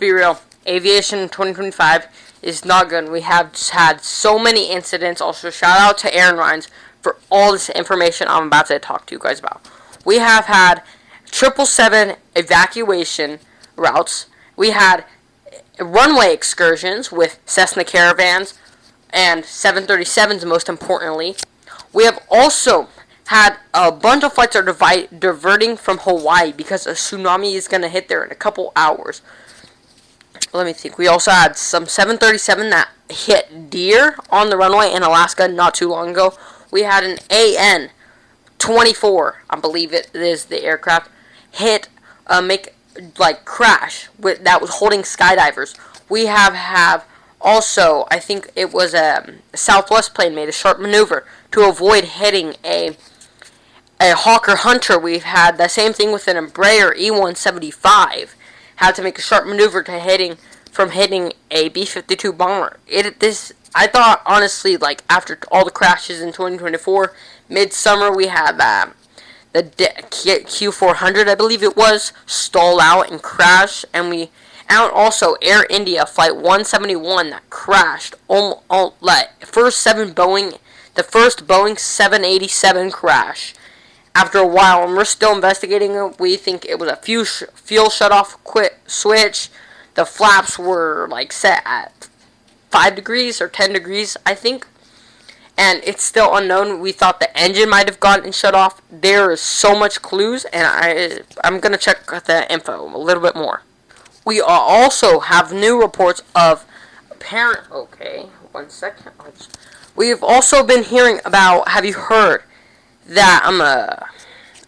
be real. Aviation 2025 is not good. We have had so many incidents. Also, shout out to Aaron Rines for all this information I'm about to talk to you guys about. We have had 777 evacuation routes. We had runway excursions with Cessna Caravans and 737s, most importantly. We have also had a bunch of flights are diverting from Hawaii because a tsunami is going to hit there in a couple hours. Let me think. We also had some 737 that hit deer on the runway in Alaska not too long ago. We had an AN-24, I believe it is the aircraft, crash that was holding skydivers. We have also, I think it was a Southwest plane made a sharp maneuver to avoid hitting a Hawker Hunter. We've had the same thing with an Embraer E-175. Had to make a sharp maneuver to hitting a B-52 bomber. I thought, honestly, like, after all the crashes in 2024, midsummer, we had the Q400, I believe it was, stall out and crash, and also Air India Flight 171 that crashed, the first Boeing 787 crash. After a while, and we're still investigating it, we think it was a fuel shutoff switch. The flaps were set at 5 degrees or 10 degrees, I think. And it's still unknown. We thought the engine might have gotten shut off. There is so much clues, and I'm going to check the info a little bit more. We also have new reports of apparent... Okay, 1 second. We've also been hearing about... Have you heard that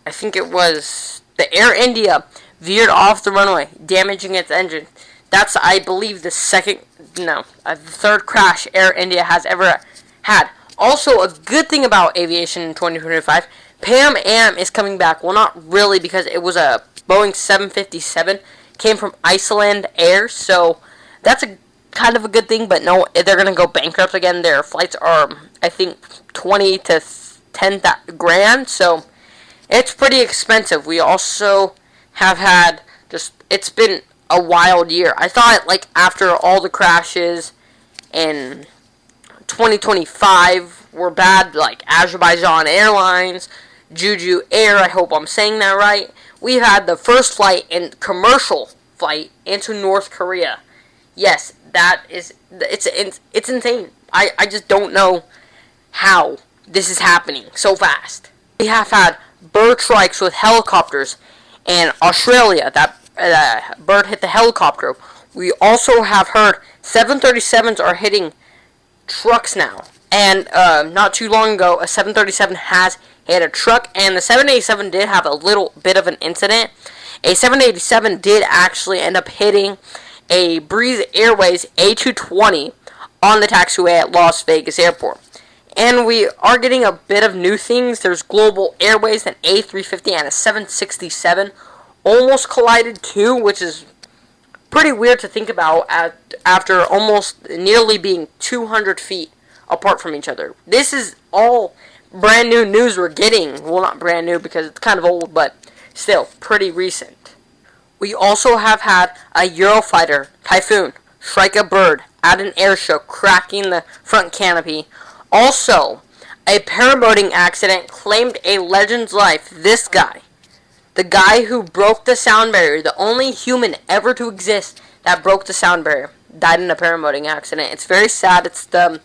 I think it was the Air India veered off the runway, damaging its engine. That's, I believe, the third crash Air India has ever had. Also, a good thing about aviation in 2025, Pan Am is coming back. Well, not really, because it was a Boeing 757, came from Iceland Air, so that's a kind of a good thing, but no, they're going to go bankrupt again. Their flights are, I think, 20 to 10 grand, so it's pretty expensive. We also have had it's been a wild year. I thought, after all the crashes in 2025 were bad, Azerbaijan Airlines, Juju Air, I hope I'm saying that right. We had the first commercial flight into North Korea. Yes, it's insane. I just don't know how this is happening so fast. We have had bird strikes with helicopters in Australia. That bird hit the helicopter. We also have heard 737s are hitting trucks now. And not too long ago, a 737 has hit a truck, and the 787 did have a little bit of an incident. A 787 did actually end up hitting a Breeze Airways A220 on the taxiway at Las Vegas Airport. And we are getting a bit of new things. There's Global Airways, an A350 and a 767 almost collided too, which is pretty weird to think about after almost nearly being 200 feet apart from each other. This is all brand new news we're getting. Well, not brand new because it's kind of old, but still pretty recent. We also have had a Eurofighter Typhoon strike a bird at an air show, cracking the front canopy. Also, a paraboating accident claimed a legend's life. This guy, the guy who broke the sound barrier, the only human ever to exist that broke the sound barrier, died in a paraboating accident. It's very sad. It's the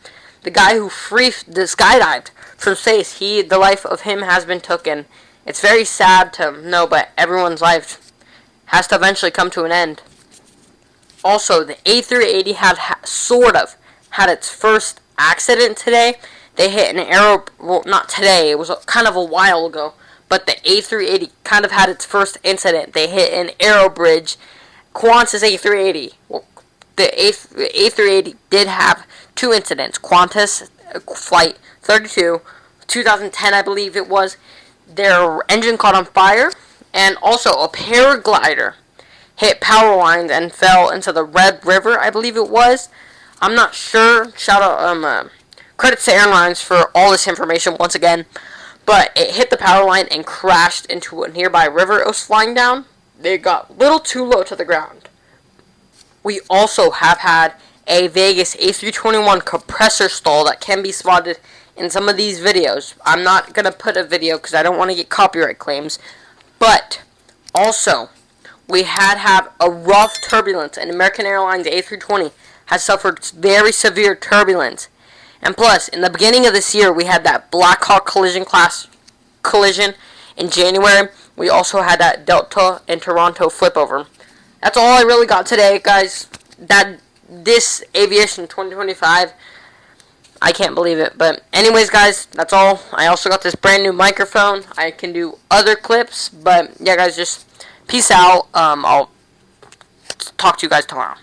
guy who skydived from space. The life of him has been taken. It's very sad to know, but everyone's life has to eventually come to an end. Also, the A380 had its first accident today. They hit not today, it was kind of a while ago, but the A380 kind of had its first incident. They hit an aero bridge, Qantas A380. Well, the A380 did have two incidents. Qantas Flight 32, 2010 I believe it was, their engine caught on fire, and also a paraglider hit power lines and fell into the Red River, I believe it was. I'm not sure. Shout out, credits to airlines for all this information once again. But it hit the power line and crashed into a nearby river it was flying down. They got a little too low to the ground. We also have had a Vegas A321 compressor stall that can be spotted in some of these videos. I'm not going to put a video because I don't want to get copyright claims. But also, we had have a rough turbulence, and American Airlines A320 has suffered very severe turbulence. And plus, in the beginning of this year, we had that Black Hawk collision in January. We also had that Delta and Toronto flipover. That's all I really got today, guys. This Aviation 2025, I can't believe it. But anyways, guys, that's all. I also got this brand new microphone. I can do other clips. But yeah, guys, just peace out. I'll talk to you guys tomorrow.